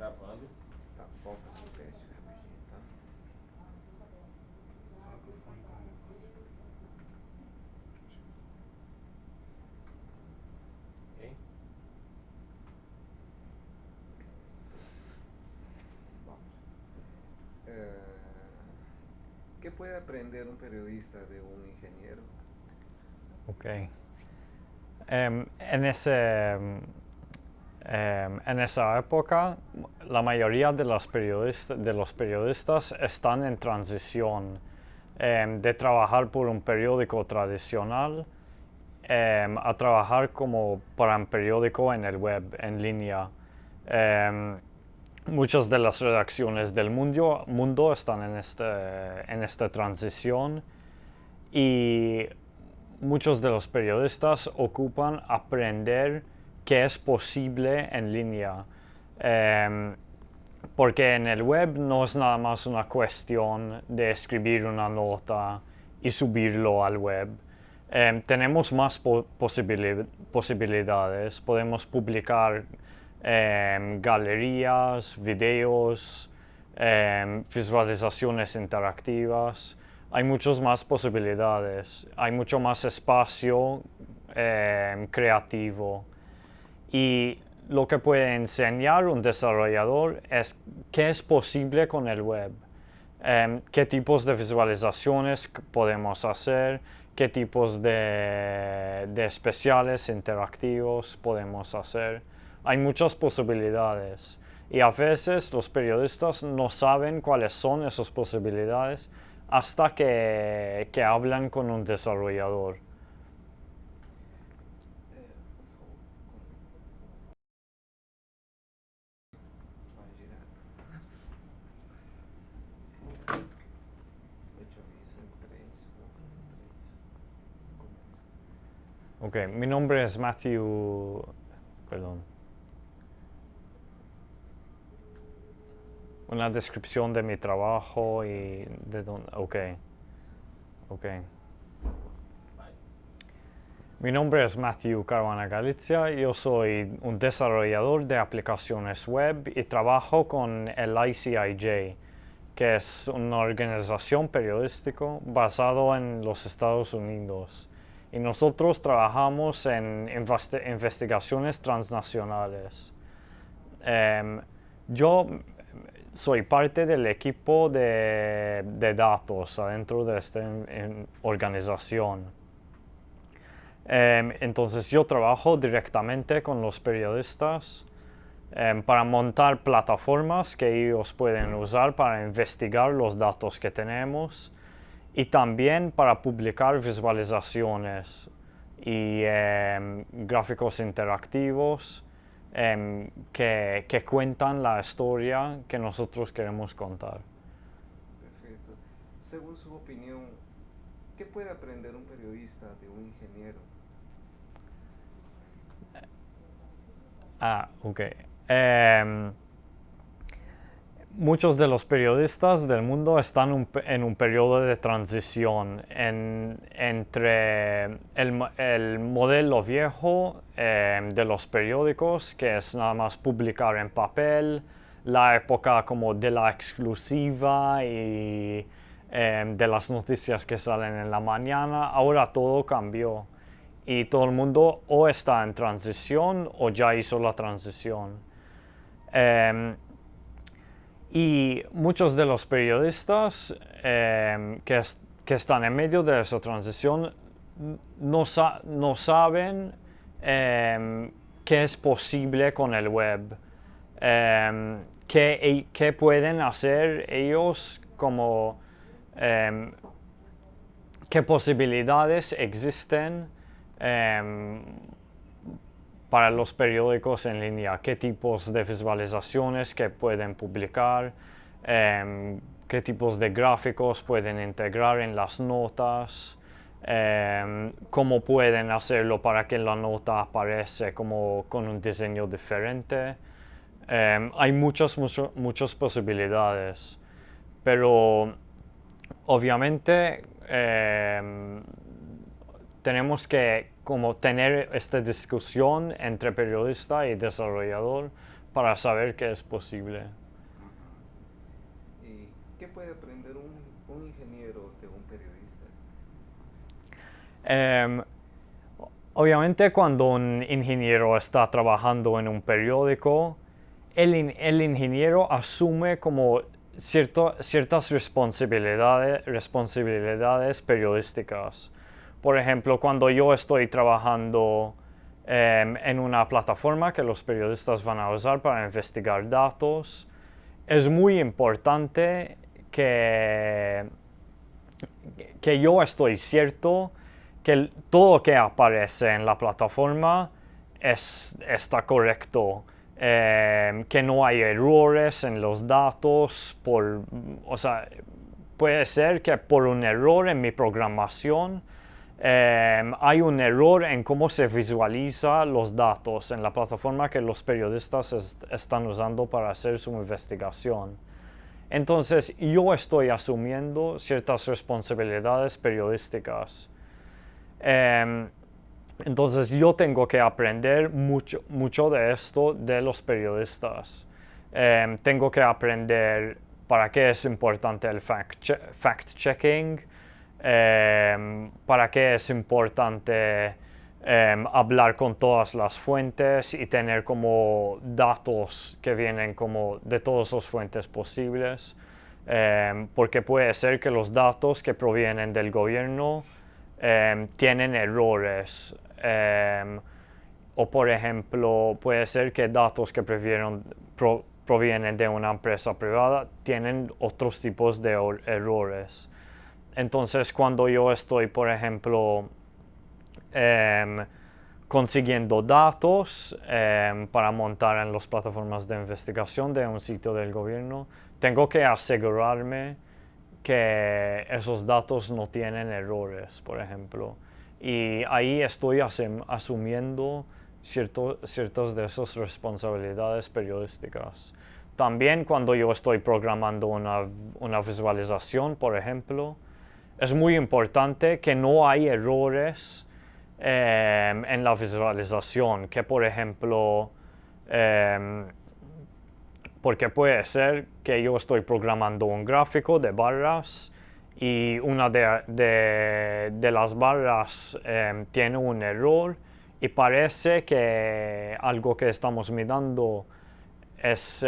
gravando. Tá, vamos fazer um teste rapidinho, tá? Será que o fone tá no negócio? Hein? Vamos. ¿Qué puede aprender un periodista de un ingeniero? Ok. En esa época, la mayoría de los periodistas están en transición de trabajar por un periódico tradicional a trabajar como para un periódico en el web, en línea. Muchas de las redacciones del mundo están en esta transición y muchos de los periodistas ocupan aprender qué es posible en línea. Porque en el web no es nada más una cuestión de escribir una nota y subirlo al web. Tenemos más posibilidades. Podemos publicar galerías, videos, visualizaciones interactivas. Hay muchas más posibilidades, hay mucho más espacio creativo. Y lo que puede enseñar un desarrollador es qué es posible con el web, qué tipos de visualizaciones podemos hacer, qué tipos de especiales interactivos podemos hacer. Hay muchas posibilidades y a veces los periodistas no saben cuáles son esas posibilidades hasta que hablan con un desarrollador. Vai direto. 8 aviso, 3, 3. Comienza. Ok, mi nombre es Matthew. Perdón. Una descripción de mi trabajo y de dónde. Ok. Ok. Mi nombre es Matthew Caruana Galizia, yo soy un desarrollador de aplicaciones web y trabajo con el ICIJ, que es una organización periodística basada en los Estados Unidos. Y nosotros trabajamos en investigaciones transnacionales. Yo soy parte del equipo de datos adentro de esta organización. Entonces yo trabajo directamente con los periodistas para montar plataformas que ellos pueden usar para investigar los datos que tenemos y también para publicar visualizaciones y gráficos interactivos que cuentan la historia que nosotros queremos contar. Perfecto. Según su opinión, ¿qué puede aprender un periodista de un ingeniero? Ok. Muchos de los periodistas del mundo están en un periodo de transición entre el modelo viejo de los periódicos, que es nada más publicar en papel, la época como de la exclusiva y de las noticias que salen en la mañana. Ahora todo cambió y todo el mundo o está en transición o ya hizo la transición. Y muchos de los periodistas que están en medio de esa transición no saben qué es posible con el web, qué pueden hacer ellos, como qué posibilidades existen para los periódicos en línea, qué tipos de visualizaciones que pueden publicar, qué tipos de gráficos pueden integrar en las notas, cómo pueden hacerlo para que la nota aparezca como con un diseño diferente. Hay muchas posibilidades, pero obviamente tenemos que como tener esta discusión entre periodista y desarrollador para saber que es posible. ¿Y qué puede aprender un ingeniero de un periodista? Obviamente cuando un ingeniero está trabajando en un periódico, el ingeniero asume como ciertas responsabilidades periodísticas. Por ejemplo, cuando yo estoy trabajando en una plataforma que los periodistas van a usar para investigar datos, es muy importante que yo estoy cierto que todo lo que aparece en la plataforma está correcto, que no hay errores en los datos, o sea, puede ser que por un error en mi programación hay un error en cómo se visualiza los datos en la plataforma que los periodistas están usando para hacer su investigación. Entonces, yo estoy asumiendo ciertas responsabilidades periodísticas. Entonces, yo tengo que aprender mucho de esto de los periodistas. Tengo que aprender para qué es importante el fact-checking, para qué es importante hablar con todas las fuentes y tener como datos que vienen como de todas las fuentes posibles, porque puede ser que los datos que provienen del gobierno tienen errores, o por ejemplo puede ser que datos que provienen de una empresa privada tienen otros tipos de errores. Entonces, cuando yo estoy, por ejemplo, consiguiendo datos para montar en las plataformas de investigación de un sitio del gobierno, tengo que asegurarme que esos datos no tienen errores, por ejemplo. Y ahí estoy asumiendo ciertas de esas responsabilidades periodísticas. También cuando yo estoy programando una visualización, por ejemplo, es muy importante que no hay errores en la visualización, que por ejemplo, porque puede ser que yo estoy programando un gráfico de barras y una de las barras tiene un error y parece que algo que estamos mirando es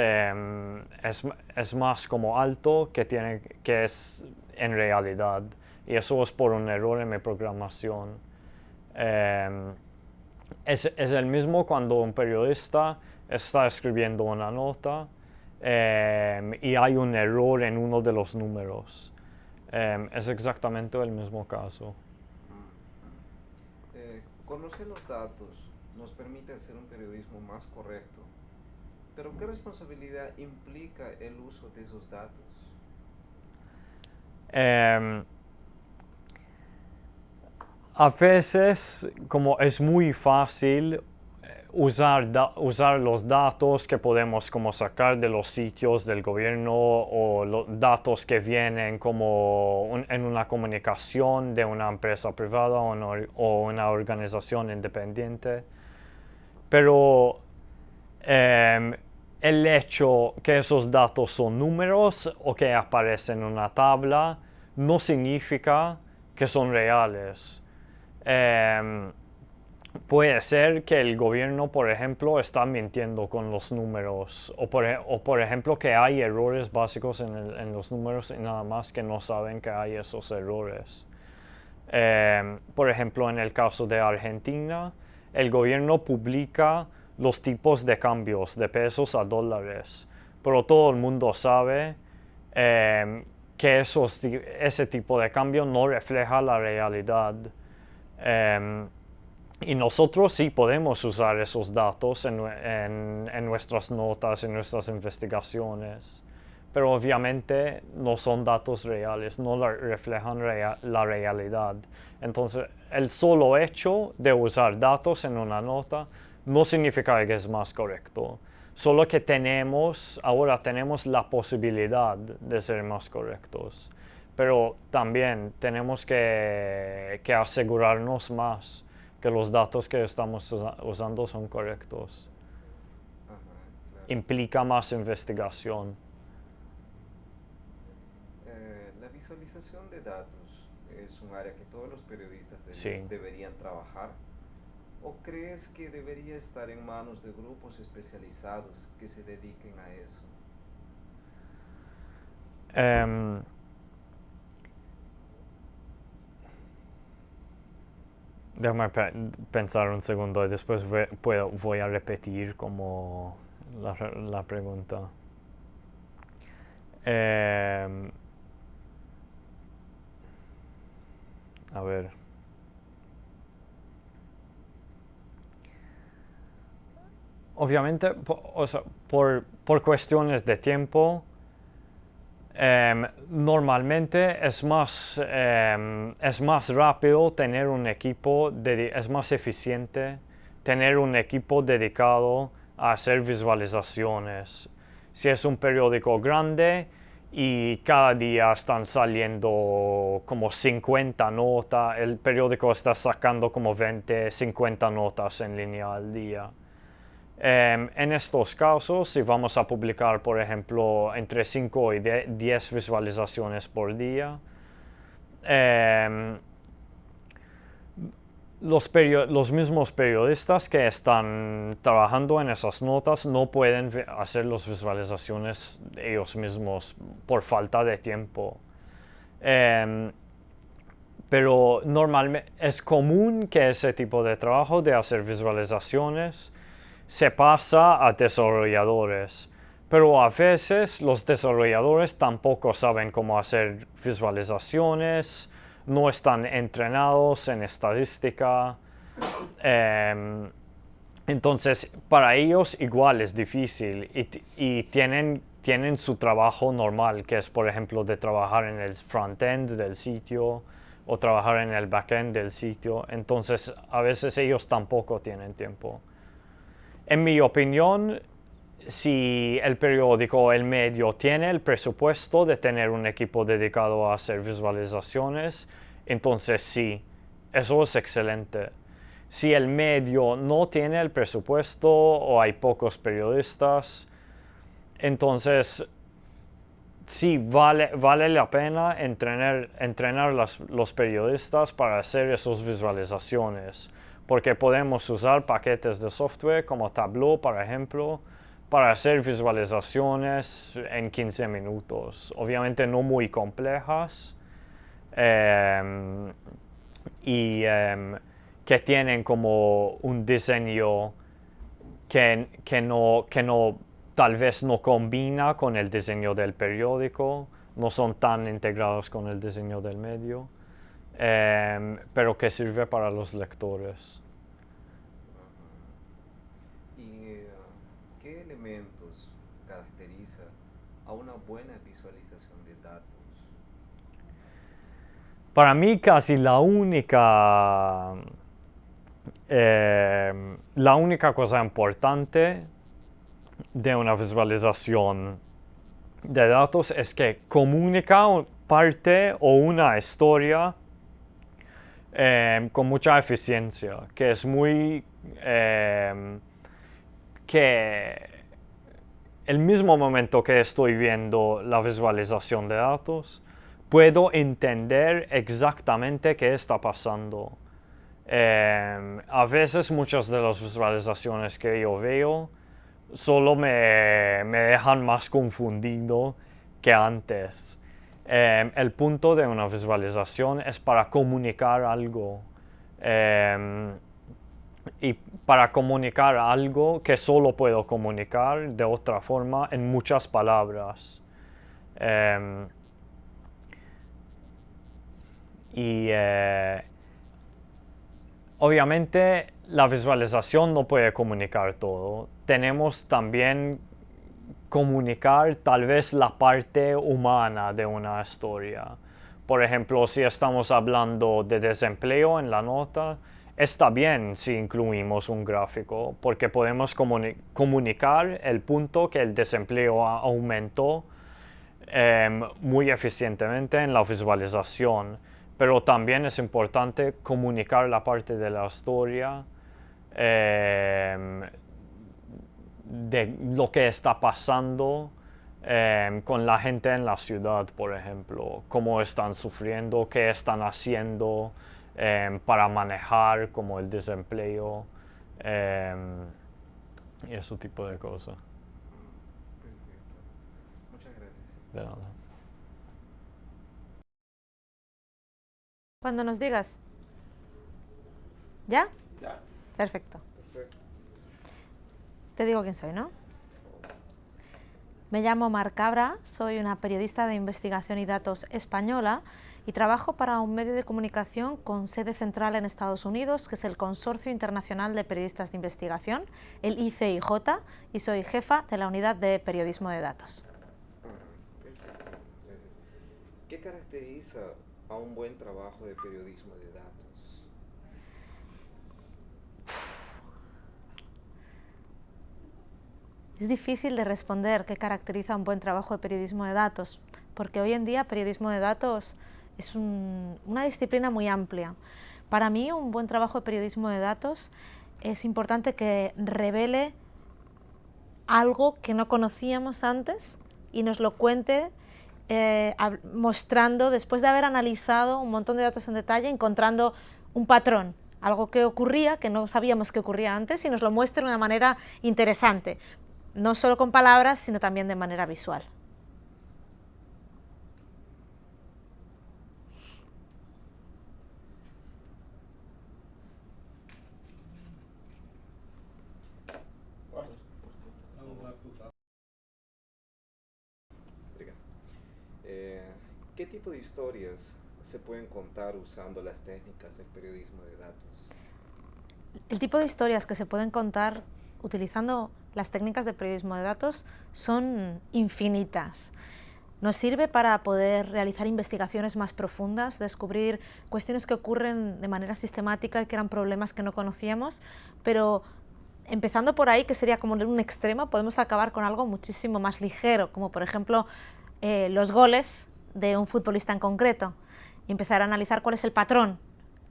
más como alto que es en realidad, y eso es por un error en mi programación. Es el mismo cuando un periodista está escribiendo una nota y hay un error en uno de los números. Es exactamente el mismo caso. Conocer los datos nos permite hacer un periodismo más correcto, pero ¿qué responsabilidad implica el uso de esos datos? A veces, como es muy fácil usar los datos que podemos como sacar de los sitios del gobierno o los datos que vienen como en una comunicación de una empresa privada o una organización independiente. Pero el hecho que esos datos son números o que aparecen en una tabla no significa que son reales. Puede ser que el gobierno, por ejemplo, está mintiendo con los números o por ejemplo que hay errores básicos en los números y nada más que no saben que hay esos errores. Por ejemplo, en el caso de Argentina, el gobierno publica los tipos de cambios de pesos a dólares, pero todo el mundo sabe que ese tipo de cambio no refleja la realidad. Y nosotros sí podemos usar esos datos en nuestras notas, en nuestras investigaciones, pero obviamente no son datos reales, no reflejan la realidad. Entonces, el solo hecho de usar datos en una nota no significa que es más correcto, solo que ahora tenemos la posibilidad de ser más correctos. Pero también tenemos que asegurarnos más que los datos que estamos usando son correctos. Ajá, claro. implica más investigación. La visualización de datos es un área que todos los periodistas Sí. deberían trabajar. ¿O crees que debería estar en manos de grupos especializados que se dediquen a eso? Déjame pensar un segundo y después voy a repetir como la pregunta. A ver. Obviamente, por cuestiones de tiempo, normalmente es más rápido tener un equipo, es más eficiente tener un equipo dedicado a hacer visualizaciones. Si es un periódico grande y cada día están saliendo como 50 notas, el periódico está sacando como 20, 50 notas en línea al día. En estos casos, si vamos a publicar, por ejemplo, entre 5 y 10 visualizaciones por día, los mismos periodistas que están trabajando en esas notas no pueden hacer las visualizaciones ellos mismos por falta de tiempo. Pero normalmente es común que ese tipo de trabajo de hacer visualizaciones se pasa a desarrolladores, pero a veces los desarrolladores tampoco saben cómo hacer visualizaciones, no están entrenados en estadística, entonces para ellos igual es difícil y tienen su trabajo normal, que es por ejemplo de trabajar en el front-end del sitio o trabajar en el back-end del sitio, entonces a veces ellos tampoco tienen tiempo. En mi opinión, si el periódico o el medio tiene el presupuesto de tener un equipo dedicado a hacer visualizaciones, entonces sí, eso es excelente. Si el medio no tiene el presupuesto o hay pocos periodistas, entonces sí vale la pena entrenar los periodistas para hacer esas visualizaciones, porque podemos usar paquetes de software como Tableau, por ejemplo, para hacer visualizaciones en 15 minutos. Obviamente no muy complejas y que tienen como un diseño que no tal vez no combina con el diseño del periódico, no son tan integrados con el diseño del medio, pero que sirve para los lectores. ¿Y qué elementos caracteriza a una buena visualización de datos? Para mí casi la única cosa importante de una visualización de datos es que comunica parte o una historia con mucha eficiencia, que es muy que el mismo momento que estoy viendo la visualización de datos puedo entender exactamente qué está pasando. A veces muchas de las visualizaciones que yo veo solo me dejan más confundido que antes. El punto de una visualización es para comunicar algo. Y para comunicar algo que solo puedo comunicar de otra forma en muchas palabras. Obviamente la visualización no puede comunicar todo. Tenemos también comunicar tal vez la parte humana de una historia. Por ejemplo, si estamos hablando de desempleo en la nota, está bien si incluimos un gráfico, porque podemos comunicar el punto que el desempleo aumentó muy eficientemente en la visualización. Pero también es importante comunicar la parte de la historia de lo que está pasando con la gente en la ciudad, por ejemplo, cómo están sufriendo, qué están haciendo para manejar como el desempleo y ese tipo de cosas. Perfecto. Muchas gracias. De nada. Cuando nos digas. ¿Ya? Ya. Perfecto. Perfecto. Te digo quién soy, ¿no? Me llamo Mar Cabra, soy una periodista de investigación y datos española y trabajo para un medio de comunicación con sede central en Estados Unidos, que es el Consorcio Internacional de Periodistas de Investigación, el ICIJ, y soy jefa de la Unidad de Periodismo de Datos. Perfecto. Gracias. ¿Qué caracteriza a un buen trabajo de periodismo de datos? Es difícil de responder qué caracteriza un buen trabajo de periodismo de datos, porque hoy en día periodismo de datos es una disciplina muy amplia. Para mí, un buen trabajo de periodismo de datos es importante que revele algo que no conocíamos antes y nos lo cuente mostrando, después de haber analizado un montón de datos en detalle, encontrando un patrón, algo que ocurría, que no sabíamos que ocurría antes, y nos lo muestre de una manera interesante, no solo con palabras, sino también de manera visual. Obrigado. ¿Qué tipo de historias se pueden contar usando las técnicas del periodismo de datos? El tipo de historias que se pueden contar utilizando las técnicas de periodismo de datos son infinitas. Nos sirve para poder realizar investigaciones más profundas, descubrir cuestiones que ocurren de manera sistemática y que eran problemas que no conocíamos, pero empezando por ahí, que sería como un extremo, podemos acabar con algo muchísimo más ligero, como por ejemplo los goles de un futbolista en concreto, y empezar a analizar cuál es el patrón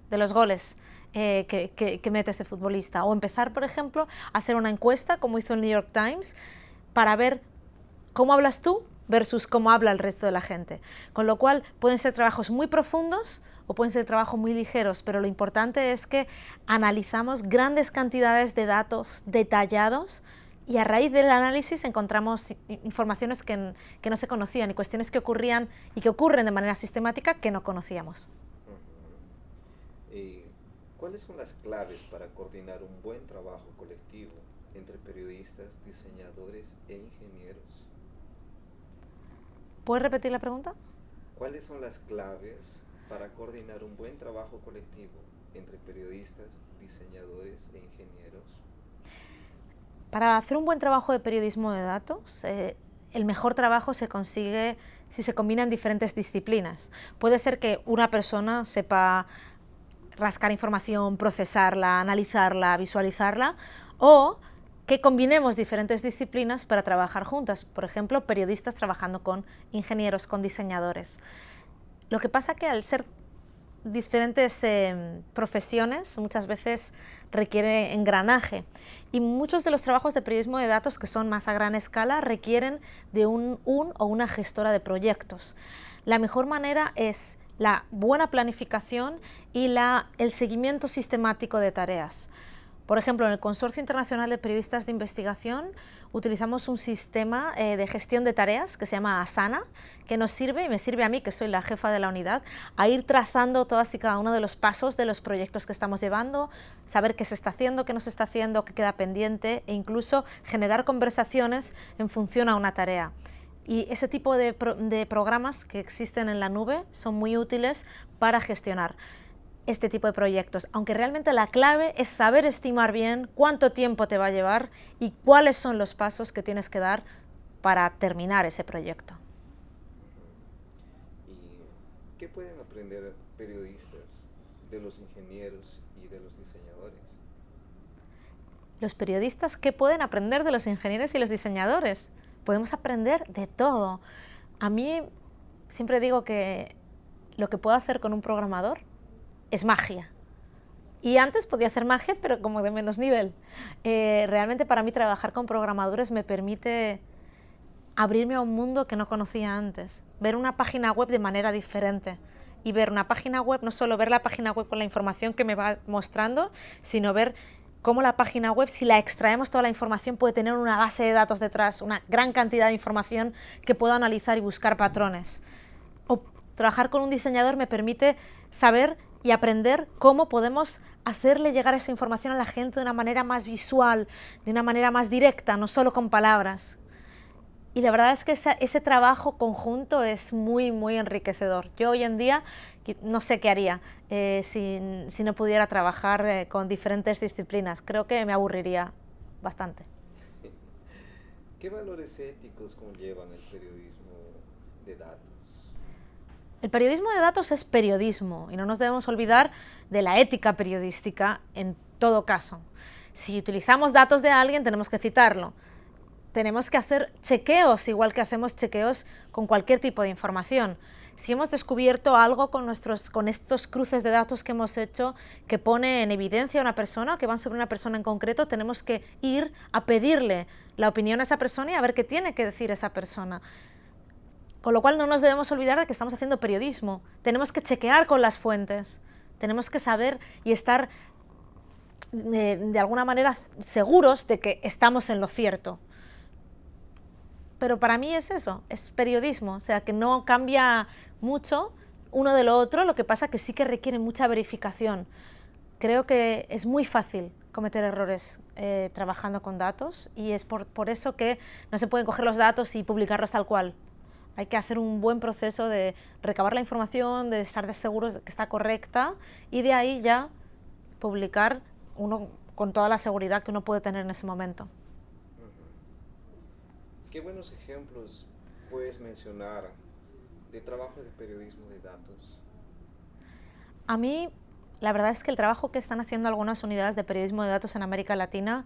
de los goles que mete ese futbolista, o empezar, por ejemplo, a hacer una encuesta, como hizo el New York Times, para ver cómo hablas tú versus cómo habla el resto de la gente. Con lo cual, pueden ser trabajos muy profundos o pueden ser trabajos muy ligeros, pero lo importante es que analizamos grandes cantidades de datos detallados y a raíz del análisis encontramos informaciones que no se conocían y cuestiones que ocurrían y que ocurren de manera sistemática que no conocíamos. ¿Cuáles son las claves para coordinar un buen trabajo colectivo entre periodistas, diseñadores e ingenieros? ¿Puedes repetir la pregunta? ¿Cuáles son las claves para coordinar un buen trabajo colectivo entre periodistas, diseñadores e ingenieros? Para hacer un buen trabajo de periodismo de datos, el mejor trabajo se consigue si se combinan diferentes disciplinas. Puede ser que una persona sepa rascar información, procesarla, analizarla, visualizarla, o que combinemos diferentes disciplinas para trabajar juntas. Por ejemplo, periodistas trabajando con ingenieros, con diseñadores. Lo que pasa que al ser diferentes profesiones, muchas veces requiere engranaje, y muchos de los trabajos de periodismo de datos que son más a gran escala requieren de un o una gestora de proyectos. La mejor manera es la buena planificación y el seguimiento sistemático de tareas. Por ejemplo, en el Consorcio Internacional de Periodistas de Investigación utilizamos un sistema de gestión de tareas que se llama Asana, que nos sirve, y me sirve a mí, que soy la jefa de la unidad, a ir trazando todas y cada uno de los pasos de los proyectos que estamos llevando, saber qué se está haciendo, qué no se está haciendo, qué queda pendiente, e incluso generar conversaciones en función a una tarea. Y ese tipo de programas que existen en la nube son muy útiles para gestionar este tipo de proyectos, aunque realmente la clave es saber estimar bien cuánto tiempo te va a llevar y cuáles son los pasos que tienes que dar para terminar ese proyecto. ¿Y qué pueden aprender periodistas de los ingenieros y de los diseñadores? Los periodistas, ¿qué pueden aprender de los ingenieros y los diseñadores? Podemos aprender de todo. A mí siempre digo que lo que puedo hacer con un programador es magia. Y antes podía hacer magia, pero como de menos nivel. Realmente para mí trabajar con programadores me permite abrirme a un mundo que no conocía antes, ver una página web de manera diferente. Y ver una página web, no solo ver la página web con la información que me va mostrando, sino ver cómo la página web, si la extraemos toda la información, puede tener una base de datos detrás, una gran cantidad de información que puedo analizar y buscar patrones. O trabajar con un diseñador me permite saber y aprender cómo podemos hacerle llegar esa información a la gente de una manera más visual, de una manera más directa, no solo con palabras. Y la verdad es que ese trabajo conjunto es muy, muy enriquecedor. Yo hoy en día no sé qué haría si no pudiera trabajar con diferentes disciplinas. Creo que me aburriría bastante. ¿Qué valores éticos conllevan el periodismo de datos? El periodismo de datos es periodismo y no nos debemos olvidar de la ética periodística en todo caso. Si utilizamos datos de alguien, tenemos que citarlo. Tenemos que hacer chequeos, igual que hacemos chequeos con cualquier tipo de información. Si hemos descubierto algo con estos cruces de datos que hemos hecho que pone en evidencia a una persona, que van sobre una persona en concreto, tenemos que ir a pedirle la opinión a esa persona y a ver qué tiene que decir esa persona. Con lo cual no nos debemos olvidar de que estamos haciendo periodismo. Tenemos que chequear con las fuentes, tenemos que saber y estar de alguna manera seguros de que estamos en lo cierto. Pero para mí es eso, es periodismo, o sea que no cambia mucho uno de lo otro, lo que pasa que sí que requiere mucha verificación. Creo que es muy fácil cometer errores trabajando con datos y es por eso que no se pueden coger los datos y publicarlos tal cual. Hay que hacer un buen proceso de recabar la información, de estar seguros de que está correcta y de ahí ya publicar uno con toda la seguridad que uno puede tener en ese momento. ¿Qué buenos ejemplos puedes mencionar de trabajos de periodismo de datos? A mí, la verdad es que el trabajo que están haciendo algunas unidades de periodismo de datos en América Latina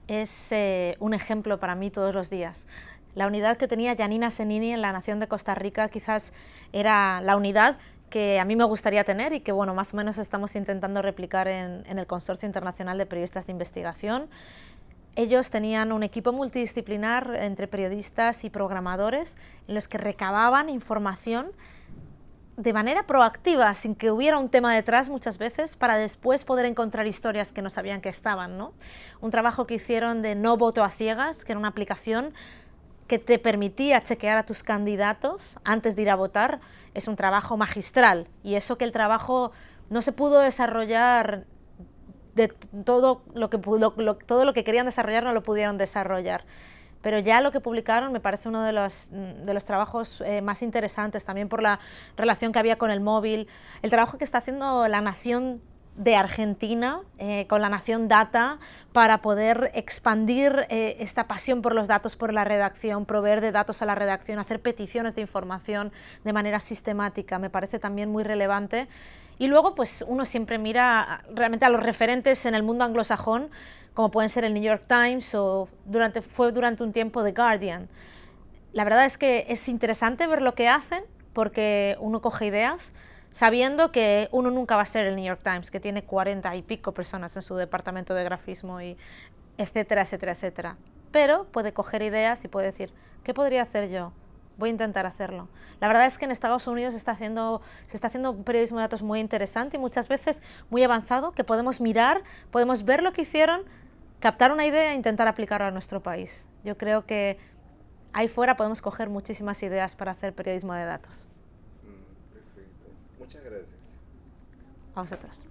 es un ejemplo para mí todos los días. La unidad que tenía Janina Senini en la Nación de Costa Rica quizás era la unidad que a mí me gustaría tener y que bueno, más o menos estamos intentando replicar en el Consorcio Internacional de Periodistas de Investigación. Ellos tenían un equipo multidisciplinar entre periodistas y programadores en los que recababan información de manera proactiva, sin que hubiera un tema detrás muchas veces, para después poder encontrar historias que no sabían que estaban, ¿no? Un trabajo que hicieron de No Voto a Ciegas, que era una aplicación que te permitía chequear a tus candidatos antes de ir a votar, es un trabajo magistral. Y eso que el trabajo no se pudo desarrollar de todo lo que querían desarrollar no lo pudieron desarrollar. Pero ya lo que publicaron me parece uno de los trabajos más interesantes, también por la relación que había con el móvil, el trabajo que está haciendo la Nación de Argentina con la Nación Data para poder expandir esta pasión por los datos, por la redacción, proveer de datos a la redacción, hacer peticiones de información de manera sistemática, me parece también muy relevante. Y luego pues uno siempre mira realmente a los referentes en el mundo anglosajón, como pueden ser el New York Times o fue durante un tiempo The Guardian. La verdad es que es interesante ver lo que hacen porque uno coge ideas, sabiendo que uno nunca va a ser el New York Times, que tiene 40 y pico personas en su departamento de grafismo, y etcétera, etcétera, etcétera. Pero puede coger ideas y puede decir, ¿qué podría hacer yo? Voy a intentar hacerlo. La verdad es que en Estados Unidos se está haciendo un periodismo de datos muy interesante y muchas veces muy avanzado, que podemos mirar, podemos ver lo que hicieron, captar una idea e intentar aplicarla a nuestro país. Yo creo que ahí fuera podemos coger muchísimas ideas para hacer periodismo de datos. Perfecto. Muchas gracias. A vosotros.